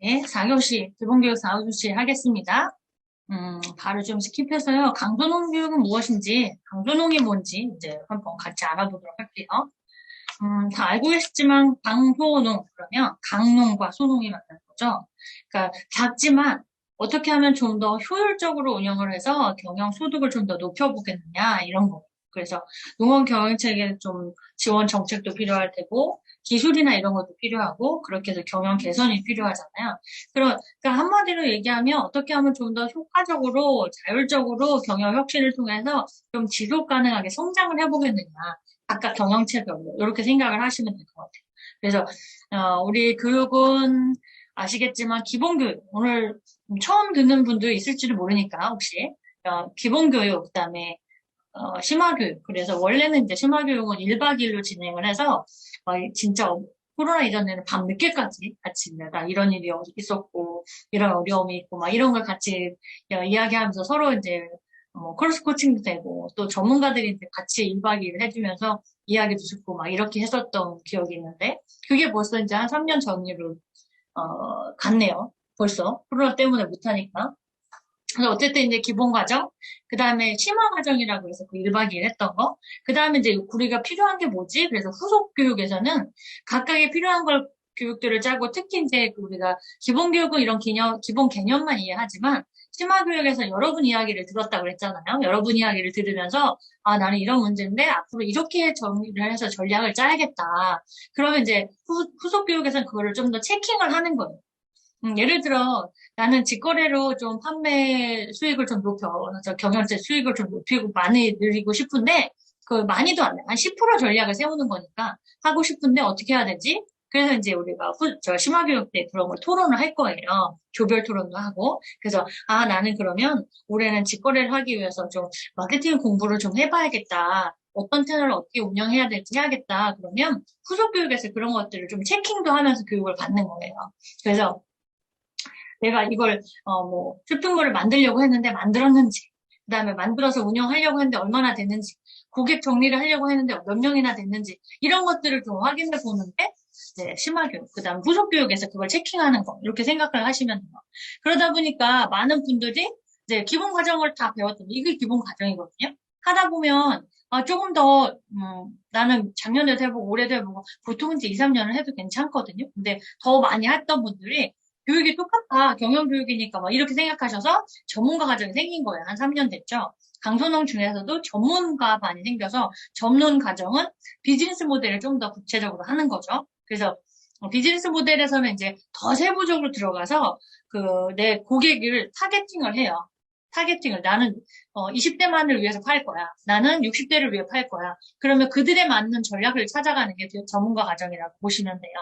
네, 4교시, 기본교육 4교시 하겠습니다. 바로 좀 스킵해서요. 강소농 교육은 무엇인지, 강소농이 뭔지 이제 한번 같이 알아보도록 할게요. 다 알고 계시지만 강소농 그러면 강농과 소농이 맞는 거죠. 그러니까 작지만 어떻게 하면 좀 더 효율적으로 운영을 해서 경영 소득을 좀 더 높여보겠느냐 이런 거. 그래서 농업 경영체계 좀 지원 정책도 필요할 테고 기술이나 이런 것도 필요하고 그렇게 해서 경영 개선이 필요하잖아요. 그러니까 한마디로 얘기하면 어떻게 하면 좀 더 효과적으로 자율적으로 경영 혁신을 통해서 좀 지속 가능하게 성장을 해보겠느냐. 각각 경영체별로 이렇게 생각을 하시면 될 것 같아요. 그래서 우리 교육은 아시겠지만 기본교육 오늘 처음 듣는 분도 있을지도 모르니까 혹시 기본교육 그다음에 심화교육 그래서 원래는 이제 심화교육은 1박 2일로 진행을 해서 진짜 코로나 이전에는 밤 늦게까지 같이 내가 이런 일이 있었고 이런 어려움이 있고 막 이런 걸 같이 이야기하면서 서로 이제 크로스 코칭도 되고 또 전문가들이 이제 같이 1박 2일 해주면서 이야기도 듣고 막 이렇게 했었던 기억이 있는데 그게 벌써 이제 한 3년 전으로 갔네요. 벌써 코로나 때문에 못하니까. 그래서 어쨌든 이제 기본 과정, 그 다음에 심화 과정이라고 해서 그 1박 2일 했던 거, 그 다음에 이제 우리가 필요한 게 뭐지? 그래서 후속 교육에서는 각각의 필요한 걸 교육들을 짜고 특히 이제 우리가 기본 교육은 이런 기본 개념만 이해하지만 심화 교육에서 여러분 이야기를 들었다고 그랬잖아요. 여러분 이야기를 들으면서 아, 나는 이런 문제인데 앞으로 이렇게 정리를 해서 전략을 짜야겠다. 그러면 이제 후속 교육에서는 그거를 좀 더 체킹을 하는 거예요. 예를 들어 나는 직거래로 좀 판매 수익을 좀 그래서 경영세 수익을 좀 높이고 많이 늘리고 싶은데 그 많이도 안 돼. 한 10% 전략을 세우는 거니까 하고 싶은데 어떻게 해야 되지? 그래서 이제 우리가 심화교육 때 그런 걸 토론을 할 거예요. 조별 토론도 하고. 그래서 아 나는 그러면 올해는 직거래를 하기 위해서 좀 마케팅 공부를 좀 해봐야겠다. 어떤 채널을 어떻게 운영해야 될지 해야겠다. 그러면 후속 교육에서 그런 것들을 좀 체킹도 하면서 교육을 받는 거예요. 그래서 내가 이걸 쇼핑몰을 만들려고 했는데 만들었는지, 그다음에 만들어서 운영하려고 했는데 얼마나 됐는지, 고객 정리를 하려고 했는데 몇 명이나 됐는지 이런 것들을 좀 확인해 보는데 이제 심화교육, 그다음 후속교육에서 그걸 체킹하는 거 이렇게 생각을 하시면 돼요. 그러다 보니까 많은 분들이 이제 기본 과정을 다 배웠더니 이게 기본 과정이거든요. 하다 보면 조금 더 나는 작년에도 해보고 올해도 해보고 보통 이제 2, 3년을 해도 괜찮거든요. 근데 더 많이 했던 분들이 교육이 똑같아. 경영교육이니까 막 이렇게 생각하셔서 전문가 과정이 생긴 거예요. 한 3년 됐죠. 강소농 중에서도 전문가 반이 생겨서 전문 과정은 비즈니스 모델을 좀 더 구체적으로 하는 거죠. 그래서 비즈니스 모델에서는 이제 더 세부적으로 들어가서 그 내 고객을 타겟팅을 해요. 타겟팅을 나는 20대만을 위해서 팔 거야. 나는 60대를 위해 팔 거야. 그러면 그들에 맞는 전략을 찾아가는 게 전문가 과정이라고 보시면 돼요.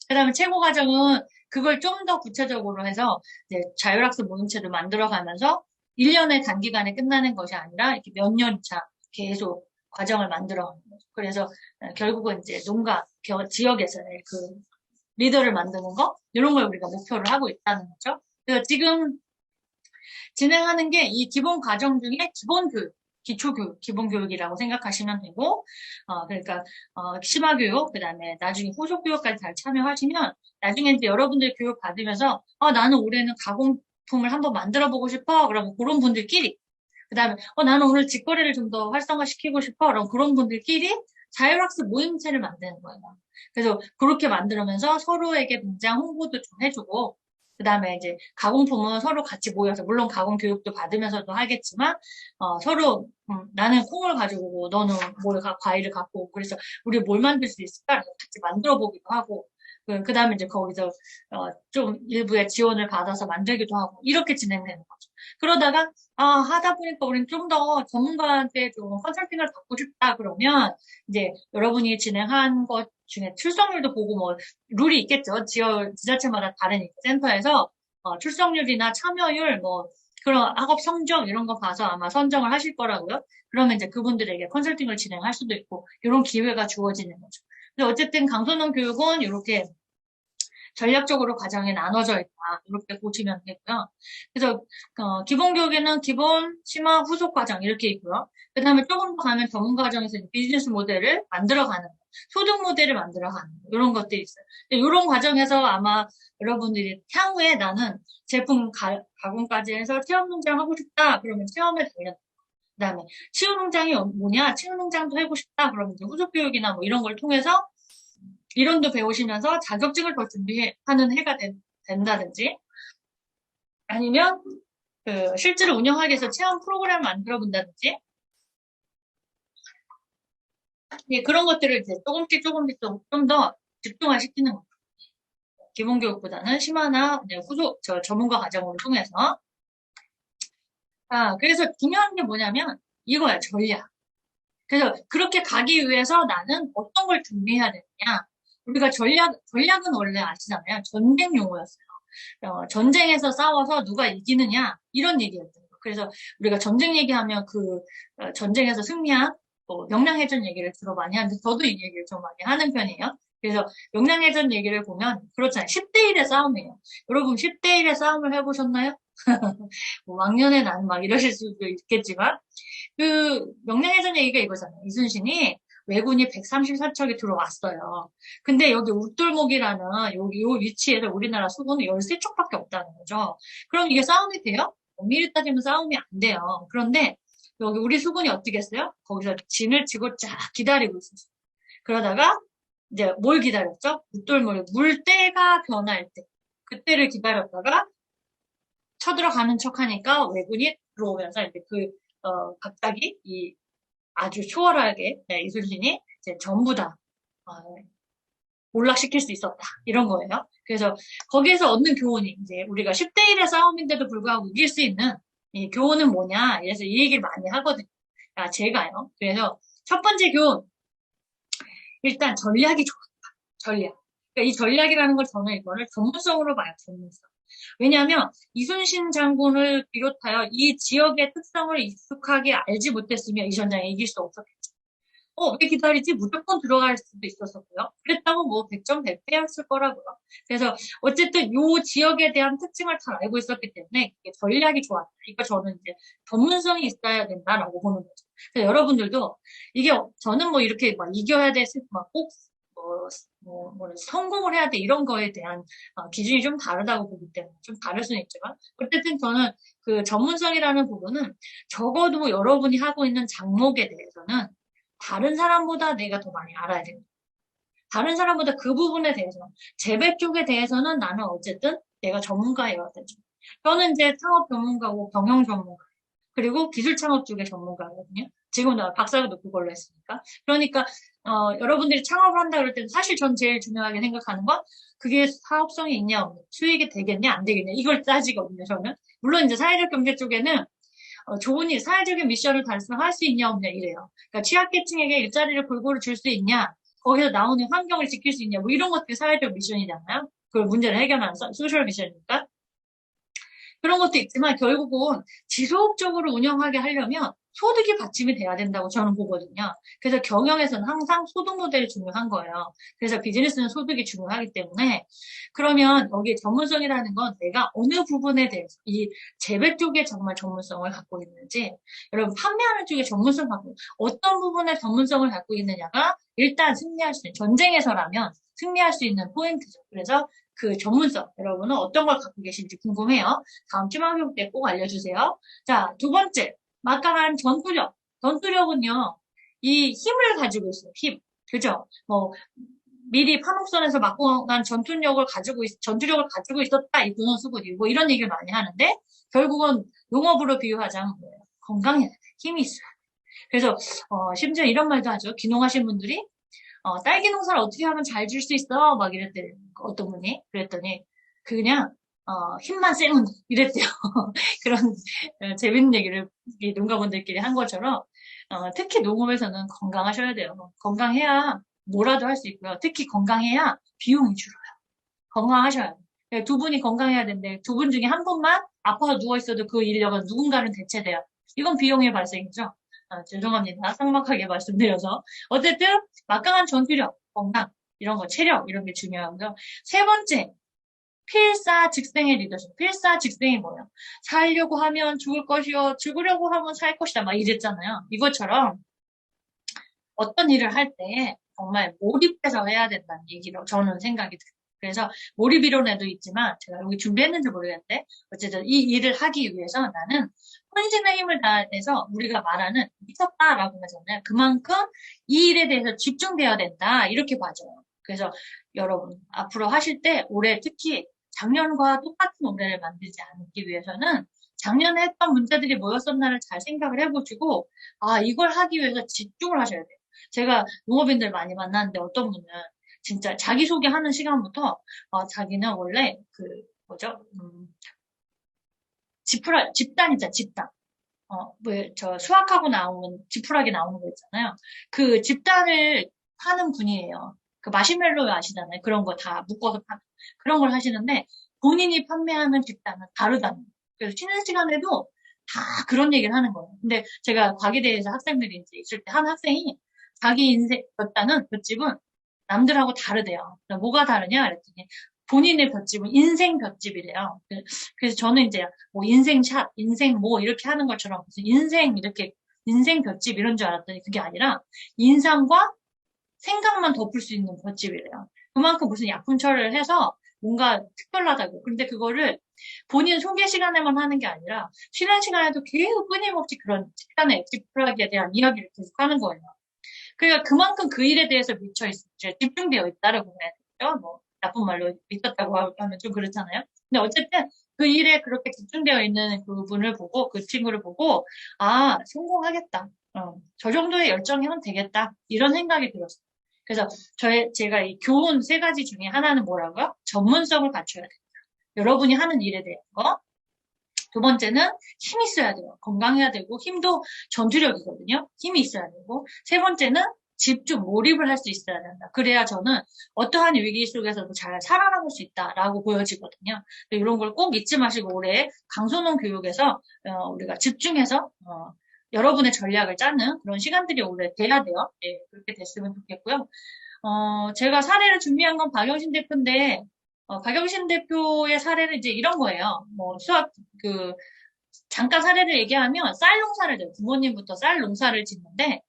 그다음에 최고 과정은 그걸 좀 더 구체적으로 해서 이제 자율학습 모임체를 만들어가면서 1년의 단기간에 끝나는 것이 아니라 이렇게 몇 년차 계속 과정을 만들어가는 거죠. 그래서 결국은 이제 농가 지역에서의 그 리더를 만드는 거 이런 걸 우리가 목표를 하고 있다는 거죠. 그래서 지금 진행하는 게 이 기본 과정 중에 기본 교육, 기초 교육, 기본 교육이라고 생각하시면 되고, 그러니까, 심화 교육, 그 다음에 나중에 후속 교육까지 잘 참여하시면, 나중에 이제 여러분들 교육 받으면서, 나는 올해는 가공품을 한번 만들어 보고 싶어. 그러면 그런 분들끼리, 그 다음에, 나는 오늘 직거래를 좀 더 활성화시키고 싶어. 그럼 그런 분들끼리 자율학습 모임체를 만드는 거예요. 그래서 그렇게 만들면서 서로에게 굉장 홍보도 좀 해주고, 그 다음에 이제 가공품은 서로 같이 모여서, 물론 가공 교육도 받으면서도 하겠지만, 서로, 나는 콩을 가지고 오고, 너는 과일을 갖고 오고, 그래서 우리 뭘 만들 수 있을까? 같이 만들어 보기도 하고, 그 다음에 이제 거기서, 좀 일부의 지원을 받아서 만들기도 하고, 이렇게 진행되는 거죠. 그러다가, 하다 보니까 우리는 좀 더 전문가한테 좀 컨설팅을 받고 싶다, 그러면, 이제 여러분이 진행한 것 중에 출석률도 보고 뭐, 룰이 있겠죠. 지자체마다 다르니까. 센터에서 출석률이나 참여율, 뭐, 그런 학업 성적 이런 거 봐서 아마 선정을 하실 거라고요. 그러면 이제 그분들에게 컨설팅을 진행할 수도 있고, 이런 기회가 주어지는 거죠. 근데 어쨌든 강소농 교육은 이렇게 전략적으로 과정이 나눠져 있다. 이렇게 보시면 되고요. 그래서 기본 교육에는 기본, 심화, 후속 과정 이렇게 있고요. 그 다음에 조금 더 가면 전문 과정에서 비즈니스 모델을 만들어가는 소득 모델을 만들어가는 이런 것들이 있어요. 이런 과정에서 아마 여러분들이 향후에 나는 제품 가공까지 해서 체험 농장 하고 싶다. 그러면 체험에 달려. 그다음에 치유 농장이 뭐냐? 치유 농장도 하고 싶다. 그러면 이제 후속 교육이나 뭐 이런 걸 통해서 이론도 배우시면서 자격증을 더 준비하는 해가 된다든지 아니면 그 실제로 운영하기 위해서 체험 프로그램을 만들어 본다든지 예, 그런 것들을 이제 조금씩 좀 더 집중화시키는 거예요. 기본 교육보다는 심화나 후속 전문가 과정으로 통해서. 그래서 중요한 게 뭐냐면 이거야, 전략. 그래서 그렇게 가기 위해서 나는 어떤 걸 준비해야 되느냐. 우리가 전략은 원래 아시잖아요. 전쟁 용어였어요. 전쟁에서 싸워서 누가 이기느냐 이런 얘기였어요. 그래서 우리가 전쟁 얘기하면 전쟁에서 승리한 명량해전 얘기를 주로 많이 하는데 저도 이 얘기를 좀 많이 하는 편이에요. 그래서 명량해전 얘기를 보면 그렇잖아요. 10대 1의 싸움이에요. 여러분 10대 1의 싸움을 해보셨나요? 뭐 왕년에 난 막 이러실 수도 있겠지만 명량해전 얘기가 이거잖아요. 이순신이 왜군이 134척이 들어왔어요. 근데 여기 웃돌목이라는 요 위치에서 우리나라 수군은 13척밖에 없다는 거죠. 그럼 이게 싸움이 돼요? 엄밀히 따지면 싸움이 안 돼요. 그런데 여기 우리 수군이 어떻게 했어요? 거기서 진을 치고 쫙 기다리고 있었어요. 그러다가 이제 뭘 기다렸죠? 웃돌목이 물때가 변할 때. 그때를 기다렸다가 쳐들어가는 척 하니까 왜군이 들어오면서 이제 갑자기 아주 초월하게 이순신이 이제 전부 다 몰락시킬 수 있었다. 이런 거예요. 그래서 거기에서 얻는 교훈이 이제 우리가 10대 1의 싸움인데도 불구하고 이길 수 있는 이 교훈은 뭐냐. 그래서 이 얘기를 많이 하거든요. 제가요. 그래서 첫 번째 교훈. 일단 전략이 좋았다. 전략. 그러니까 이 전략이라는 걸 저는 이거를 전문성으로 봐요. 전문성. 왜냐하면 이순신 장군을 비롯하여 이 지역의 특성을 익숙하게 알지 못했으면 이 전쟁에 이길 수 없었겠죠. 왜 기다리지? 무조건 들어갈 수도 있었고요. 그랬다고 뭐 100점 100패였을 거라고요. 그래서 어쨌든 이 지역에 대한 특징을 잘 알고 있었기 때문에 이게 전략이 좋았다. 이거 저는 이제 전문성이 있어야 된다라고 보는 거죠. 그래서 여러분들도 이게 저는 뭐 이렇게 막 이겨야 돼, 꼭 성공을 해야 돼 이런 거에 대한 기준이 좀 다르다고 보기 때문에 좀 다를 수는 있지만 어쨌든 저는 그 전문성이라는 부분은 적어도 여러분이 하고 있는 장목에 대해서는 다른 사람보다 내가 더 많이 알아야 됩니다. 다른 사람보다 그 부분에 대해서 재배 쪽에 대해서는 나는 어쨌든 내가 전문가여야 되죠. 저는 이제 창업 전문가고 경영 전문가 그리고 기술 창업 쪽의 전문가거든요. 지금 나 박사도 그걸로 했으니까. 그러니까 여러분들이 창업을 한다 그럴 때는 사실 전 제일 중요하게 생각하는 건 그게 사업성이 있냐 없냐, 수익이 되겠냐 안 되겠냐 이걸 따지거든요. 저는 물론 이제 사회적 경제 쪽에는 좋은 일, 사회적인 미션을 달성할 수 있냐 없냐 이래요. 그러니까 취약계층에게 일자리를 골고루 줄 수 있냐, 거기서 나오는 환경을 지킬 수 있냐, 뭐 이런 것들이 사회적 미션이잖아요. 그 문제를 해결하는 소셜 미션이니까. 그런 것도 있지만 결국은 지속적으로 운영하게 하려면 소득이 받침이 돼야 된다고 저는 보거든요. 그래서 경영에서는 항상 소득 모델이 중요한 거예요. 그래서 비즈니스는 소득이 중요하기 때문에 그러면 여기 전문성이라는 건 내가 어느 부분에 대해서 이 재배 쪽에 정말 전문성을 갖고 있는지 여러분 판매하는 쪽에 전문성 갖고 어떤 부분에 전문성을 갖고 있느냐가 일단 승리할 수 있는 전쟁에서라면 승리할 수 있는 포인트죠. 그래서 그 전문성 여러분은 어떤 걸 갖고 계신지 궁금해요. 다음 쯤학용 때 꼭 알려주세요. 자, 두 번째 막강한 전투력. 전투력은요, 이 힘을 가지고 있어요. 힘. 그죠? 미리 판옥선에서 막고 난 전투력을 가지고 있었다. 이 군원수군이 뭐 이런 얘기를 많이 하는데 결국은 농업으로 비유하자면 뭐예요? 건강해야 돼. 힘이 있어야 돼. 그래서 심지어 이런 말도 하죠. 귀농하신 분들이 딸기 농사를 어떻게 하면 잘 줄 수 있어? 막 이랬더니 어떤 분이 그랬더니 그냥 힘만 세면 이랬대요. 그런 재밌는 얘기를 농가분들끼리 한 것처럼 특히 농업에서는 건강하셔야 돼요. 건강해야 뭐라도 할 수 있고요. 특히 건강해야 비용이 줄어요. 건강하셔야 돼요. 두 분이 건강해야 되는데 두 분 중에 한 분만 아파서 누워있어도 그 인력은 누군가는 대체돼요. 이건 비용의 발생이죠. 죄송합니다. 삭막하게 말씀드려서. 어쨌든 막강한 전투력, 건강 이런 거, 체력 이런 게 중요하고요. 세 번째, 필사직생의 리더십. 필사직생이 뭐예요? 살려고 하면 죽을 것이요. 죽으려고 하면 살 것이다. 막 이랬잖아요. 이것처럼 어떤 일을 할 때 정말 몰입해서 해야 된다는 얘기로 저는 생각이 들어요. 그래서 몰입 이론에도 있지만 제가 여기 준비했는지 모르겠는데 어쨌든 이 일을 하기 위해서 나는 혼신의 힘을 다해서 우리가 말하는 미쳤다라고 하잖아요. 그만큼 이 일에 대해서 집중되어야 된다 이렇게 봐줘요. 그래서 여러분 앞으로 하실 때 올해 특히 작년과 똑같은 올해를 만들지 않기 위해서는 작년에 했던 문제들이 뭐였었나를 잘 생각을 해보시고 이걸 하기 위해서 집중을 하셔야 돼요. 제가 농업인들 많이 만났는데 어떤 분은 진짜 자기소개하는 시간부터 자기는 원래 그 뭐죠? 집단이죠, 집단. 저 수학하고 나오는 지푸라기 나오는 거 있잖아요. 그 집단을 하는 분이에요. 그 마시멜로 아시잖아요. 그런 거 다 묶어서 파는 그런 걸 하시는데 본인이 판매하는 집단은 다르다는 거예요. 그래서 쉬는 시간에도 다 그런 얘기를 하는 거예요. 근데 제가 과기대에서 학생들이 이제 있을 때 한 학생이 자기 인생 볏집은 남들하고 다르대요. 뭐가 다르냐? 그랬더니 본인의 볏집은 인생 볏집이래요. 그래서 저는 이제 뭐 인생샷, 인생 뭐 이렇게 하는 것처럼 무슨 인생 이렇게 인생 볏집 이런 줄 알았더니 그게 아니라 인상과 생각만 덮을 수 있는 볏집이래요. 그만큼 무슨 약품처리를 해서 뭔가 특별하다고. 근데 그거를 본인 소개 시간에만 하는 게 아니라 쉬는 시간에도 계속 끊임없이 그런 집단의 엑지플라기에 대한 이야기를 계속 하는 거예요. 그러니까 그만큼 그 일에 대해서 집중되어 있다라고 해야 되죠. 뭐 나쁜 말로 미쳤다고 하면 좀 그렇잖아요. 근데 어쨌든 그 일에 그렇게 집중되어 있는 그분을 보고 그 친구를 보고 성공하겠다. 저 정도의 열정이면 되겠다. 이런 생각이 들었어요. 그래서 제가 이 교훈 세 가지 중에 하나는 뭐라고요? 전문성을 갖춰야 된다. 여러분이 하는 일에 대한 거. 두 번째는 힘이 있어야 돼요. 건강해야 되고 힘도 전투력이거든요. 힘이 있어야 되고 세 번째는 집중, 몰입을 할 수 있어야 된다. 그래야 저는 어떠한 위기 속에서도 잘 살아남을 수 있다라고 보여지거든요. 이런 걸 꼭 잊지 마시고 올해 강소농 교육에서 우리가 집중해서 여러분의 전략을 짜는 그런 시간들이 올해 돼야 돼요. 예, 그렇게 됐으면 좋겠고요. 제가 사례를 준비한 건 박영신 대표인데 박영신 대표의 사례는 이제 이런 거예요. 뭐 잠깐 사례를 얘기하면 쌀 농사를 돼요. 부모님부터 쌀 농사를 짓는데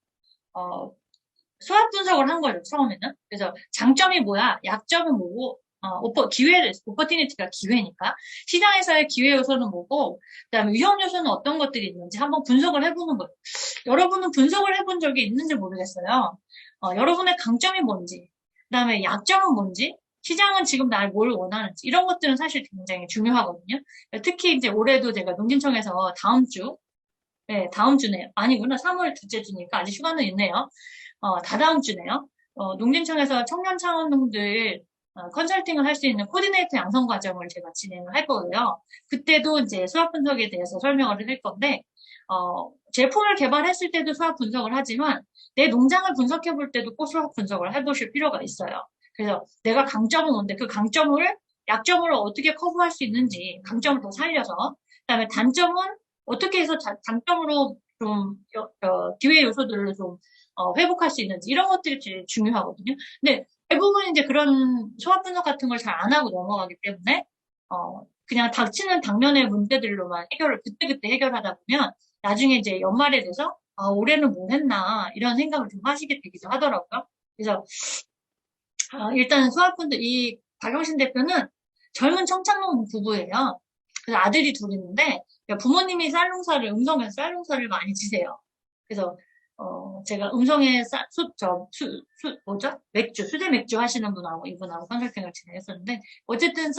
수학 분석을 한 거예요, 처음에는. 그래서 장점이 뭐야, 약점은 뭐고, 오퍼티니티가 기회니까. 시장에서의 기회 요소는 뭐고, 그 다음에 위험 요소는 어떤 것들이 있는지 한번 분석을 해보는 거예요. 여러분은 분석을 해본 적이 있는지 모르겠어요. 여러분의 강점이 뭔지, 그 다음에 약점은 뭔지, 시장은 지금 날 뭘 원하는지, 이런 것들은 사실 굉장히 중요하거든요. 특히 이제 올해도 제가 농진청에서 다음 주네요. 아니구나. 3월 둘째 주니까 아직 휴가는 있네요. 다다음 주네요. 농진청에서 청년 창업농들 컨설팅을 할 수 있는 코디네이터 양성 과정을 제가 진행을 할 거예요. 그때도 이제 수학 분석에 대해서 설명을 할 건데, 제품을 개발했을 때도 수학 분석을 하지만, 내 농장을 분석해 볼 때도 꼭 수학 분석을 해보실 필요가 있어요. 그래서 내가 강점은 뭔데, 그 강점을, 약점으로 어떻게 커버할 수 있는지, 강점을 더 살려서, 그 다음에 단점은 어떻게 해서 단점으로 좀, 기회 요소들을 좀, 회복할 수 있는지, 이런 것들이 제일 중요하거든요. 근데 대부분 이제 그런 소화 분석 같은 걸 잘 안 하고 넘어가기 때문에, 그냥 닥치는 당면의 문제들로만 그때그때 해결하다 보면, 나중에 이제 연말에 돼서, 올해는 뭐 했나, 이런 생각을 좀 하시게 되기도 하더라고요. 그래서, 일단 이 박영신 대표는 젊은 청창농 부부예요. 그래서 아들이 둘 있는데, 부모님이 음성에서 쌀농사를 많이 지세요. 그래서, 제가 음성에 수제 맥주 하시는 분하고 이분하고 컨설팅을 진행했었는데, 어쨌든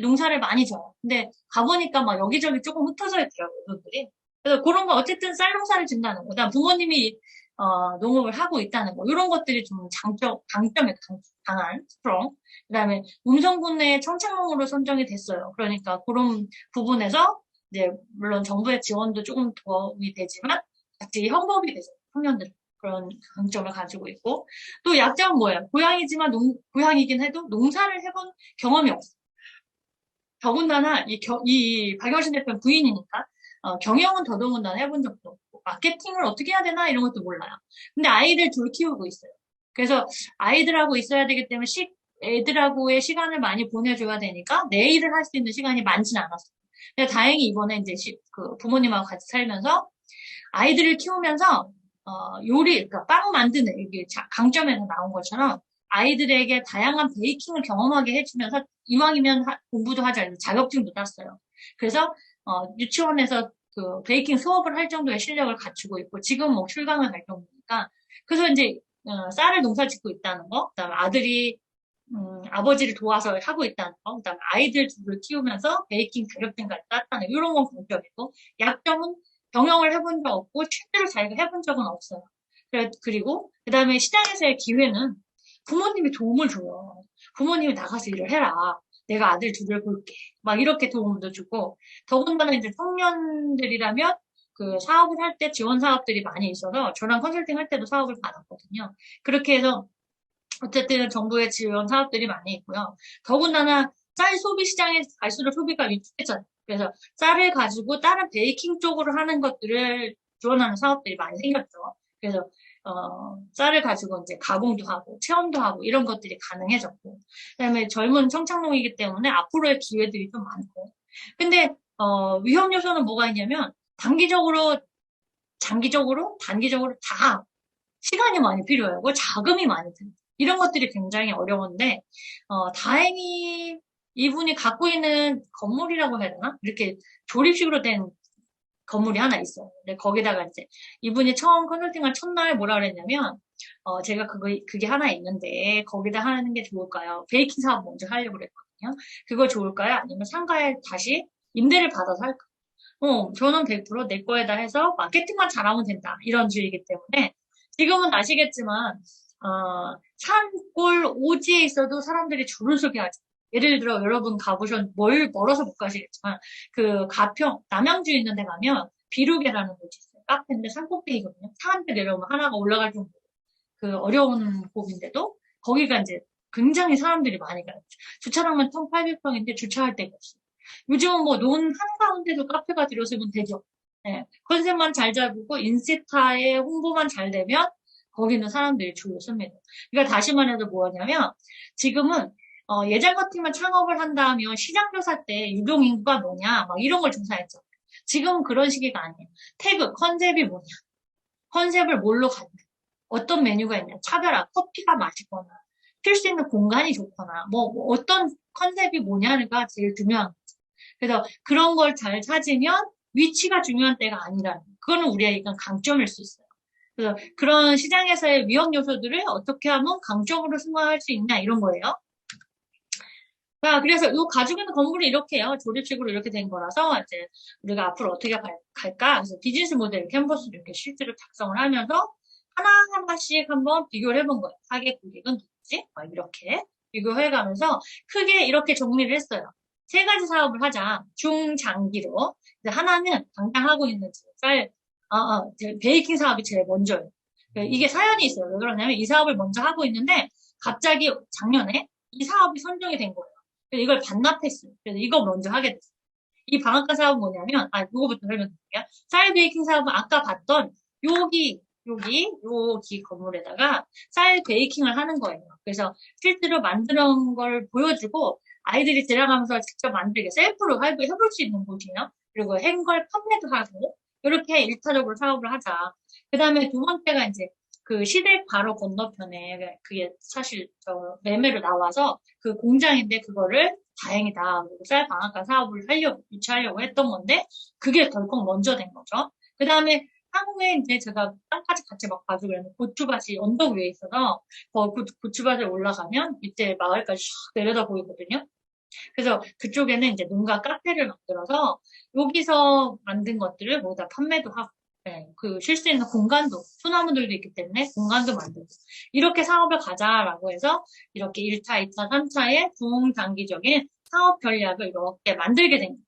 농사를 많이 져요. 근데 가보니까 막 여기저기 조금 흩어져 있더라고요, 그분들이. 그래서 그런 거 어쨌든 쌀 농사를 짓는다는 거. 그다음 부모님이, 농업을 하고 있다는 거. 이런 것들이 좀 강점에 강한, 스트롱. 그 다음에 음성군의 청창농으로 선정이 됐어요. 그러니까 그런 부분에서, 이제, 물론 정부의 지원도 조금 도움이 되지만, 같이 협업이 돼서 청년들 그런 강점을 가지고 있고 또 약점은 뭐예요? 고향이긴 해도 농사를 해본 경험이 없어. 더군다나 이 박영신 대표는 부인이니까 경영은 더더군다나 해본 적도 없고 마케팅을 어떻게 해야 되나 이런 것도 몰라요. 근데 아이들 둘 키우고 있어요. 그래서 아이들하고 있어야 되기 때문에 애들하고의 시간을 많이 보내줘야 되니까 내 일을 할 수 있는 시간이 많지는 않았어요. 근데 다행히 이번에 이제 부모님하고 같이 살면서 아이들을 키우면서 요리, 그러니까 빵 만드는 이게 강점에서 나온 것처럼 아이들에게 다양한 베이킹을 경험하게 해주면서 이왕이면 공부도 하자 자격증도 땄어요. 그래서 유치원에서 그 베이킹 수업을 할 정도의 실력을 갖추고 있고 지금 뭐 출강을 갈 정도니까 그래서 이제 쌀을 농사 짓고 있다는 거, 그다음에 아들이 아버지를 도와서 하고 있다는 거, 그다음에 아이들 둘을 키우면서 베이킹 자격증까지 땄다는 이런 건 강점이고 약점은 경영을 해본 적 없고 실제로 자기가 해본 적은 없어요. 그리고 그다음에 시장에서의 기회는 부모님이 도움을 줘요. 부모님이 나가서 일을 해라. 내가 아들 둘을 볼게. 막 이렇게 도움도 주고 더군다나 이제 청년들이라면 그 사업을 할 때 지원 사업들이 많이 있어서 저랑 컨설팅 할 때도 사업을 받았거든요. 그렇게 해서 어쨌든 정부의 지원 사업들이 많이 있고요. 더군다나 쌀 소비 시장에 갈수록 소비가 위축했잖아요. 그래서 쌀을 가지고 다른 베이킹 쪽으로 하는 것들을 지원하는 사업들이 많이 생겼죠. 그래서 쌀을 가지고 이제 가공도 하고 체험도 하고 이런 것들이 가능해졌고 그다음에 젊은 청창농이기 때문에 앞으로의 기회들이 좀 많고 근데 위험 요소는 뭐가 있냐면 단기적으로 장기적으로 단기적으로 다 시간이 많이 필요하고 자금이 많이 들어요. 이런 것들이 굉장히 어려운데 다행히 이분이 갖고 있는 건물이라고 해야 되나? 이렇게 조립식으로 된 건물이 하나 있어요. 근데 거기다가 이제 이분이 처음 컨설팅할 첫날 뭐라 그랬냐면 제가 그게 하나 있는데 거기다 하는 게 좋을까요? 베이킹 사업 먼저 하려고 그랬거든요. 그거 좋을까요? 아니면 상가에 다시 임대를 받아서 할까요? 저는 100%내 거에다 해서 마케팅만 잘하면 된다. 이런 주의이기 때문에 지금은 아시겠지만 산골 오지에 있어도 사람들이 줄을 서게 하죠. 예를 들어 여러분 멀어서 못 가시겠지만 그 가평 남양주 있는 데 가면 비루게라는 곳이 있어요. 카페인데 산꼭대기거든요. 사람들 내려오면 하나가 올라갈 정도로 그 어려운 곳인데도 거기가 이제 굉장히 사람들이 많이 가요. 주차장만 1,800평인데 주차할 데가 없어요. 요즘은 뭐 논 한가운데도 카페가 들어서면 되죠. 네. 컨셉만 잘 잡고 인스타에 홍보만 잘 되면 거기는 사람들이 줄을 섭니다. 그러니까 다시 말해서 뭐냐면 지금은 예전 같으면 창업을 한다면 시장조사 때 유동인구가 뭐냐 막 이런 걸 조사했죠. 지금은 그런 시기가 아니에요. 태그, 컨셉이 뭐냐, 컨셉을 뭘로 갖냐, 어떤 메뉴가 있냐, 차별화, 커피가 맛있거나 필 수 있는 공간이 좋거나 뭐 어떤 컨셉이 뭐냐가 제일 중요한 거죠. 그래서 그런 걸 잘 찾으면 위치가 중요한 때가 아니라는 그거는 우리의 이건 강점일 수 있어요. 그래서 그런 시장에서의 위험 요소들을 어떻게 하면 강점으로 승화할 수 있냐 이런 거예요. 자, 그래서 이 가지고 있는 건물이 이렇게요. 조립식으로 이렇게 된 거라서 이제 우리가 앞으로 어떻게 갈까? 그래서 비즈니스 모델 캔버스를 이렇게 실제로 작성을 하면서 하나하나씩 한번 비교를 해본 거예요. 타겟 고객은 누구지? 막 이렇게 비교해가면서 크게 이렇게 정리를 했어요. 세 가지 사업을 하자. 중장기로. 하나는 당장 하고 있는 베이킹 사업이 제일 먼저예요. 이게 사연이 있어요. 왜 그러냐면 이 사업을 먼저 하고 있는데 갑자기 작년에 이 사업이 선정이 된 거예요. 그래서 이걸 반납했어요. 그래서 이거 먼저 하게 됐어요. 이 방앗간 사업은 뭐냐면, 이거부터 설명드릴게요. 쌀 베이킹 사업은 아까 봤던 여기 건물에다가 쌀 베이킹을 하는 거예요. 그래서 실제로 만드는 걸 보여주고 아이들이 지나가면서 직접 만들게 셀프로 해볼 수 있는 곳이에요. 그리고 행걸 판매도 하고 이렇게 일차적으로 사업을 하자. 그 다음에 두 번째가 이제 그 시댁 바로 건너편에 그게 사실 매매로 나와서 그 공장인데 그거를 다행이다. 쌀 방앗간 사업을 유치하려고 했던 건데 그게 덜컥 먼저 된 거죠. 그 다음에 한국에 이제 제가 땅까지 같이 막 가지고 그랬는데 고추밭이 언덕 위에 있어서 고추밭에 올라가면 밑에 마을까지 슉 내려다 보이거든요. 그래서 그쪽에는 이제 농가 카페를 만들어서 여기서 만든 것들을 모두 다 판매도 하고 네, 쉴 수 있는 공간도 소나무들도 있기 때문에 공간도 만들고 이렇게 사업을 가자라고 해서 이렇게 1차, 2차, 3차의 중장기적인 사업 전략을 이렇게 만들게 된 거예요.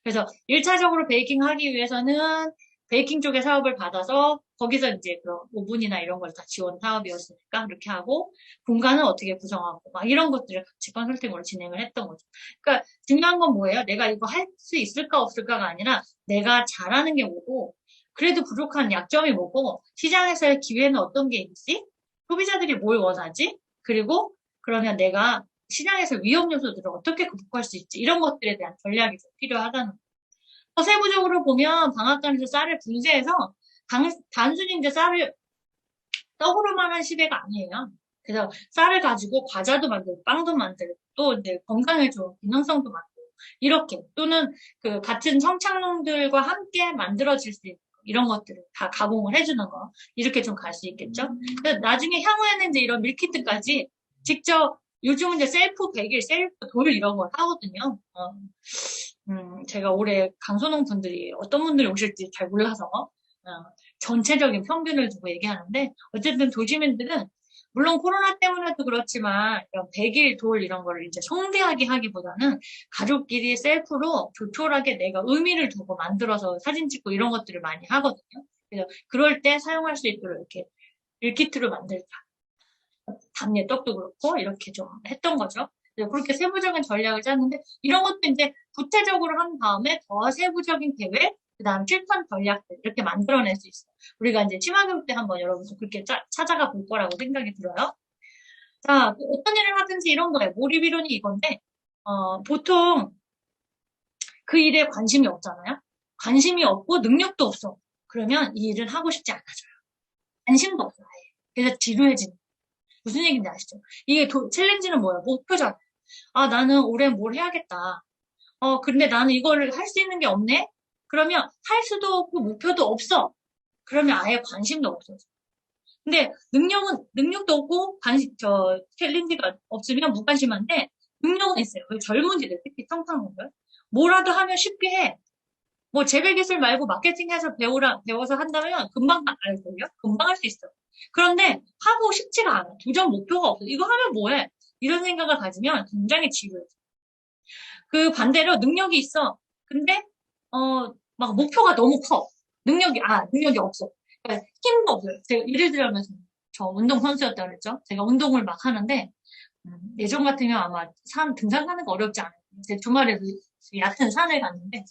그래서 1차적으로 베이킹 하기 위해서는 베이킹 쪽에 사업을 받아서 거기서 이제 그 오븐이나 이런 걸 다 지원 사업이었으니까 그렇게 하고 공간은 어떻게 구성하고 막 이런 것들을 같이 컨설팅으로 진행을 했던 거죠. 그러니까 중요한 건 뭐예요? 내가 이거 할 수 있을까 없을까가 아니라 내가 잘하는 게 뭐고 그래도 부족한 약점이 뭐고 시장에서의 기회는 어떤 게 있지? 소비자들이 뭘 원하지? 그리고 그러면 내가 시장에서 위험 요소들을 어떻게 극복할 수 있지? 이런 것들에 대한 전략이 좀 필요하다는 거예요. 세부적으로 보면 방앗간에서 쌀을 분쇄해서 단순히 이제 쌀을 떡으로만 한 시대가 아니에요. 그래서 쌀을 가지고 과자도 만들고 빵도 만들고 또 이제 건강에 좋은 기능성도 만들고 이렇게 또는 그 같은 성착농들과 함께 만들어질 수 있는 이런 것들을 다 가공을 해주는 거 이렇게 좀 갈 수 있겠죠. 그래서 나중에 향후에는 이제 이런 밀키트까지 직접 요즘은 이제 셀프 백일, 셀프 돌 이런 걸 하거든요. 제가 올해 강소농 분들이 어떤 분들이 오실지 잘 몰라서 전체적인 평균을 두고 얘기하는데 어쨌든 도시민들은 물론 코로나 때문에도 그렇지만 이런 백일 돌 이런 거를 이제 성대하게 하기보다는 가족끼리 셀프로 조촐하게 내가 의미를 두고 만들어서 사진 찍고 이런 것들을 많이 하거든요. 그래서 그럴 때 사용할 수 있도록 이렇게 밀키트로 만들자. 답례 떡도 그렇고 이렇게 좀 했던 거죠. 그렇게 세부적인 전략을 짰는데 이런 것도 이제 구체적으로 한 다음에 더 세부적인 계획, 그다음 실천 전략들 이렇게 만들어낼 수 있어요. 우리가 이제 심화교육 때 한번 여러분들 그렇게 찾아가 볼 거라고 생각이 들어요. 자, 어떤 일을 하든지 이런 거예요. 몰입 이론이 이건데 보통 그 일에 관심이 없잖아요. 관심이 없고 능력도 없어. 그러면 이 일은 하고 싶지 않아져요. 관심도 없어요. 그래서 지루해지는. 무슨 얘기인지 아시죠? 이게 챌린지는 뭐야? 목표잖아. 아, 나는 올해 뭘 해야겠다. 근데 나는 이거를 할 수 있는 게 없네? 그러면 할 수도 없고 목표도 없어. 그러면 아예 관심도 없어져. 근데 능력도 없고 챌린지가 없으면 무관심한데 능력은 있어요. 젊은이들, 특히 평평한들. 뭐라도 하면 쉽게 해. 뭐 재배기술 말고 마케팅해서 배워서 한다면 금방 알걸요? 금방 할 수 있어. 그런데 하고 싶지가 않아. 도전 목표가 없어. 이거 하면 뭐해? 이런 생각을 가지면 굉장히 지루해. 그 반대로 능력이 있어. 근데 막 목표가 너무 커. 능력이 없어. 그러니까 힘도 없어요. 제가 예를 들면 저 운동선수였다 그랬죠? 제가 운동을 막 하는데 예전 같으면 아마 등산 가는 거 어렵지 않아요. 제 주말에 얕은 산을 갔는데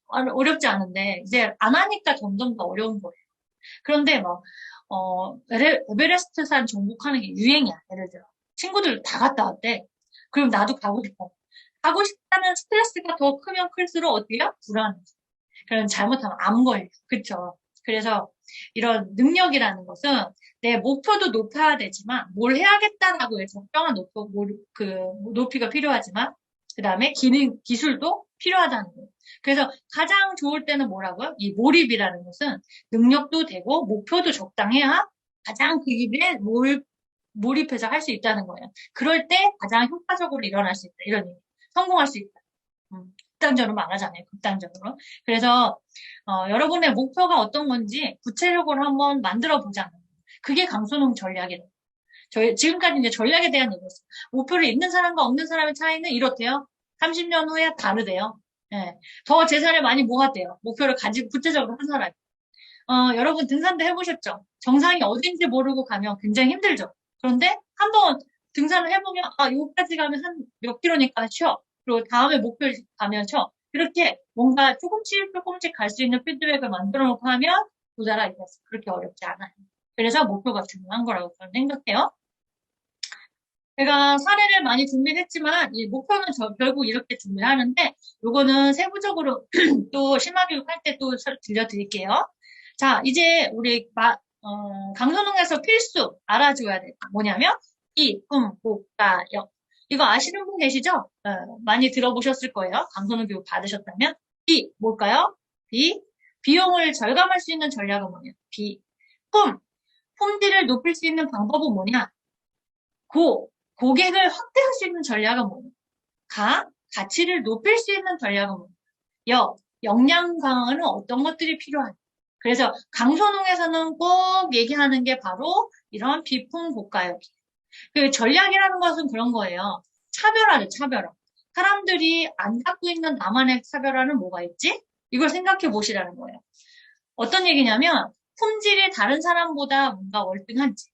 어렵지 않은데 이제 안 하니까 점점 더 어려운 거예요. 그런데 막 에베레스트 산 정복하는 게 유행이야. 예를 들어 친구들 다 갔다 왔대. 그럼 나도 가고 싶어. 가고 싶다는 스트레스가 더 크면 클수록 어때요? 불안해. 그럼 잘못하면 암 걸려. 그쵸? 그래서 이런 능력이라는 것은 내 목표도 높아야 되지만 뭘 해야겠다라고 해서 적정한 높이가 필요하지만 그 다음에 기술도 필요하다는 거예요. 그래서 가장 좋을 때는 뭐라고요? 이 몰입이라는 것은 능력도 되고 목표도 적당해야 가장 그 일에 몰입해서 할 수 있다는 거예요. 그럴 때 가장 효과적으로 일어날 수 있다. 이런 얘기. 성공할 수 있다. 극단적으로 말하잖아요. 극단적으로. 그래서 여러분의 목표가 어떤 건지 구체적으로 한번 만들어 보자는 거예요. 그게 강소농 전략이에요. 지금까지 이제 전략에 대한 얘기였어요. 목표를 있는 사람과 없는 사람의 차이는 이렇대요. 30년 후에 다르대요. 네. 더 재산을 많이 모았대요. 목표를 가지고 구체적으로 한 사람이. 여러분 등산도 해보셨죠? 정상이 어딘지 모르고 가면 굉장히 힘들죠? 그런데 한번 등산을 해보면, 여기까지 가면 한 몇 킬로니까 쉬어. 그리고 다음에 목표를 가면 쉬어. 이렇게 뭔가 조금씩 갈 수 있는 피드백을 만들어 놓고 하면 도달하게 됐어요. 그렇게 어렵지 않아요. 그래서 목표가 중요한 거라고 저는 생각해요. 제가 사례를 많이 준비를 했지만, 이 목표는 결국 이렇게 준비를 하는데, 요거는 세부적으로 또 심화교육 할 때 또 들려드릴게요. 자, 이제 우리 강선홍에서 필수 알아줘야 될 거 뭐냐면 비품고가역. 이거 아시는 분 계시죠? 많이 들어보셨을 거예요. 강선홍 교육 받으셨다면. 뭘까요? 비용을 절감할 수 있는 전략은 뭐냐? 품질을 높일 수 있는 방법은 뭐냐? 고객을 확대할 수 있는 전략은 뭐냐? 가치를 높일 수 있는 전략은 뭐냐? 역량 강화는 어떤 것들이 필요하냐? 그래서 강선홍에서는 꼭 얘기하는 게 바로 이런 비품고가역. 그 전략이라는 것은 그런 거예요. 차별화죠, 차별화. 사람들이 안 갖고 있는 나만의 차별화는 뭐가 있지? 이걸 생각해 보시라는 거예요. 어떤 얘기냐면 품질이 다른 사람보다 뭔가 월등한지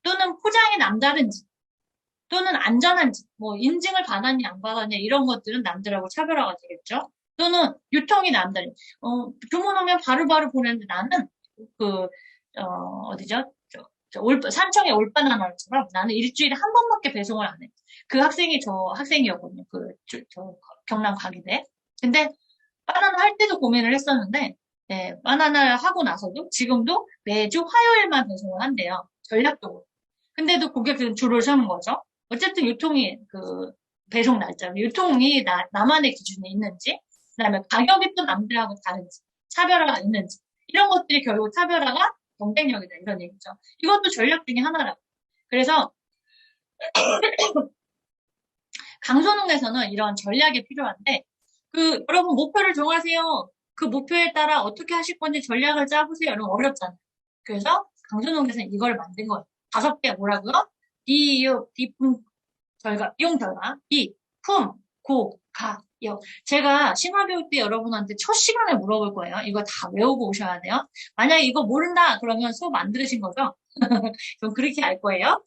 또는 포장이 남다른지 또는 안전한지 뭐 인증을 받았냐 안 받았냐 이런 것들은 남들하고 차별화가 되겠죠. 또는 유통이 남다른 주문하면 바로바로 보내는데 나는 어디죠? 산청의 올바나나처럼 나는 일주일에 한 번밖에 배송을 안 해. 그 학생이 저 학생이었거든요. 경남 가기대. 근데 바나나 할 때도 고민을 했었는데 네, 바나나를 하고 나서도 지금도 매주 화요일만 배송을 한대요. 전략적으로. 근데도 고객들은 줄을 서는 거죠. 어쨌든 유통이 배송 날짜, 유통이 나만의 기준이 있는지, 그다음에 가격이 또 남들하고 다른지, 차별화가 있는지 이런 것들이 결국 차별화가 경쟁력이다 이런 얘기죠. 이것도 전략 중에 하나라고. 그래서 강선홍에서는 이런 전략이 필요한데, 여러분 목표를 정하세요. 그 목표에 따라 어떻게 하실 건지 전략을 짜보세요. 이런 어렵잖아요. 그래서 강선홍에서는 이걸 만든 거예요. 5개 뭐라고요? 비품, 비용 절감, 고, 가, 역. 제가 심화교육 때 여러분한테 첫 시간에 물어볼 거예요. 이거 다 외우고 오셔야 돼요. 만약에 이거 모른다 그러면 수업 안 들으신 거죠? 좀 그렇게 할 거예요.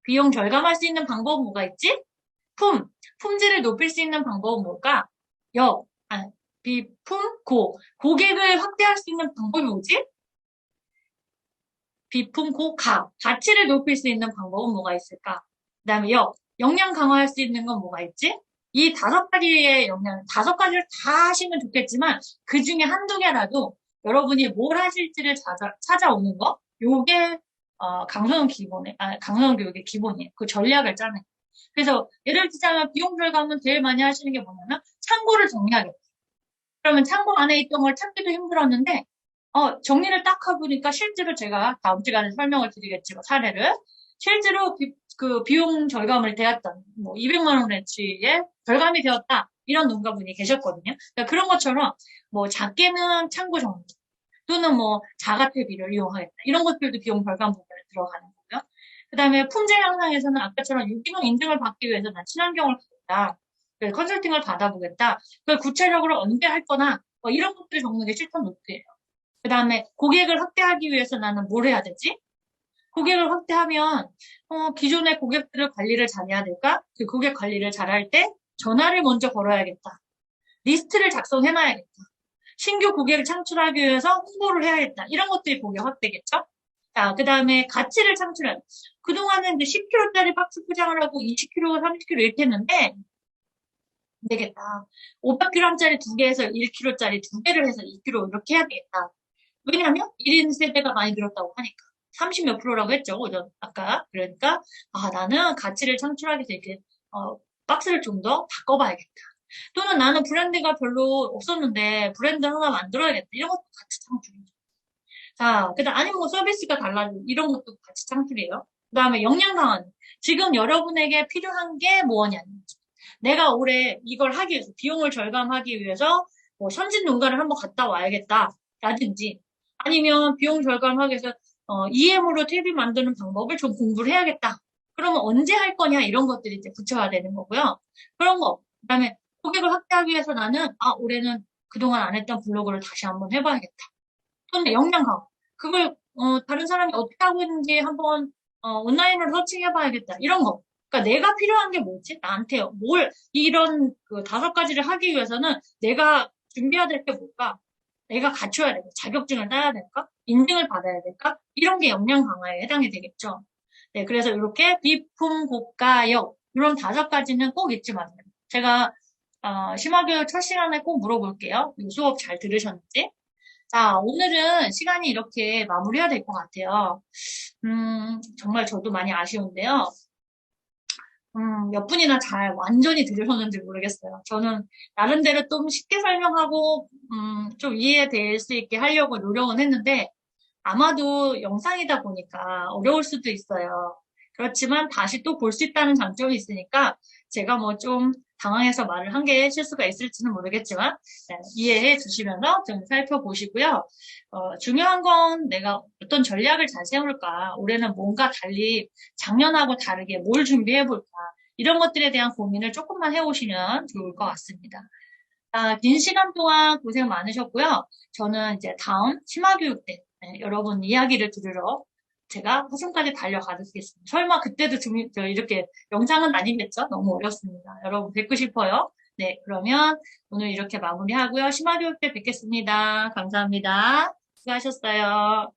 비용 절감할 수 있는 방법은 뭐가 있지? 품질을 높일 수 있는 방법은 뭘까? 고객을 확대할 수 있는 방법이 뭐지? 가치를 높일 수 있는 방법은 뭐가 있을까? 그 다음에 역량 강화할 수 있는 건 뭐가 있지? 이 5가지의 역량, 5가지를 다 하시면 좋겠지만, 그 중에 한두 개라도 여러분이 뭘 하실지를 찾아오는 거, 요게, 강선원 교육의 기본이에요. 그 전략을 짜는 거. 그래서 예를 들자면 비용 절감은 제일 많이 하시는 게 뭐냐면 창고를 정리하겠다. 그러면 창고 안에 있던 걸 찾기도 힘들었는데 정리를 딱 해보니까 실제로 제가 다음 시간에 설명을 드리겠지만 사례를 실제로 그 비용 절감을 되었던 뭐 200만 원어치의 절감이 되었다 이런 농가분이 계셨거든요. 그러니까 그런 것처럼 뭐 작게는 창고 정리 또는 뭐 자가퇴비를 이용하겠다 이런 것들도 비용 절감 부분에 들어가는 거고요. 그 다음에 품질 향상에서는 아까처럼 유기농 인증을 받기 위해서 난 친환경을 가겠다. 컨설팅을 받아보겠다. 그걸 구체적으로 언제 할 거나 뭐 이런 것들을 적는 게 실천 노트예요. 그 다음에 고객을 확대하기 위해서 나는 뭘 해야 되지? 고객을 확대하면 기존의 고객들을 관리를 잘해야 될까? 그 고객 관리를 잘할 때 전화를 먼저 걸어야겠다. 리스트를 작성해놔야겠다. 신규 고객을 창출하기 위해서 홍보를 해야겠다. 이런 것들이 고객 확대겠죠? 자, 그 다음에 가치를 창출한. 그동안은 이제 10kg짜리 박스 포장을 하고 20kg, 30kg 이렇게 했는데, 안 되겠다. 500g짜리 2개에서 1kg짜리 2개를 해서 2kg 이렇게 해야 되겠다. 왜냐하면 1인 세대가 많이 늘었다고 하니까. 30 몇 프로라고 했죠. 아까. 그러니까, 나는 가치를 창출하기 위해서 이렇게, 박스를 좀 더 바꿔봐야겠다. 또는 나는 브랜드가 별로 없었는데 브랜드 하나 만들어야겠다. 이런 것도 가치 창출이죠. 자, 그다음 아니면 뭐 서비스가 달라지고 이런 것도 가치 창출이에요. 그다음에 역량 강화. 지금 여러분에게 필요한 게 뭐냐는지. 내가 올해 이걸 하기 위해서 비용을 절감하기 위해서 뭐 선진 농가를 한번 갔다 와야겠다라든지 아니면 비용 절감하기 위해서 EM으로 퇴비 만드는 방법을 좀 공부를 해야겠다. 그러면 언제 할 거냐 이런 것들이 이제 붙여야 되는 거고요. 그런 거. 그다음에 고객을 확대하기 위해서 나는 올해는 그동안 안 했던 블로그를 다시 한번 해봐야겠다. 또는 역량 강화. 그걸 다른 사람이 어떻게 하고 있는지 한번 온라인으로 서칭해봐야겠다. 이런 거. 그러니까 내가 필요한 게 뭐지? 나한테 이런 그 5가지를 하기 위해서는 내가 준비해야 될 게 뭘까? 내가 갖춰야 될까? 자격증을 따야 될까? 인증을 받아야 될까? 이런 게 역량 강화에 해당이 되겠죠. 네, 그래서 이렇게 비품, 고가, 역 이런 5가지는 꼭 잊지 마세요. 제가 심화교육 첫 시간에 꼭 물어볼게요. 수업 잘 들으셨는지. 자, 오늘은 시간이 이렇게 마무리해야 될 것 같아요. 정말 저도 많이 아쉬운데요. 몇 분이나 완전히 들으셨는지 모르겠어요. 저는 나름대로 좀 쉽게 설명하고, 좀 이해될 수 있게 하려고 노력은 했는데, 아마도 영상이다 보니까 어려울 수도 있어요. 그렇지만 다시 또 볼 수 있다는 장점이 있으니까 제가 뭐 좀 당황해서 말을 한 게 실수가 있을지는 모르겠지만 네, 이해해 주시면서 좀 살펴보시고요. 중요한 건 내가 어떤 전략을 잘 세울까, 올해는 뭔가 달리 작년하고 다르게 뭘 준비해 볼까 이런 것들에 대한 고민을 조금만 해오시면 좋을 것 같습니다. 긴 시간 동안 고생 많으셨고요. 저는 이제 다음 심화교육 때 여러분 이야기를 들으러 제가 화성까지 달려가겠습니다. 설마 그때도 이렇게 영상은 아니겠죠? 너무 어렵습니다. 여러분 뵙고 싶어요. 네, 그러면 오늘 이렇게 마무리하고요. 심화교육 때 뵙겠습니다. 감사합니다. 수고하셨어요.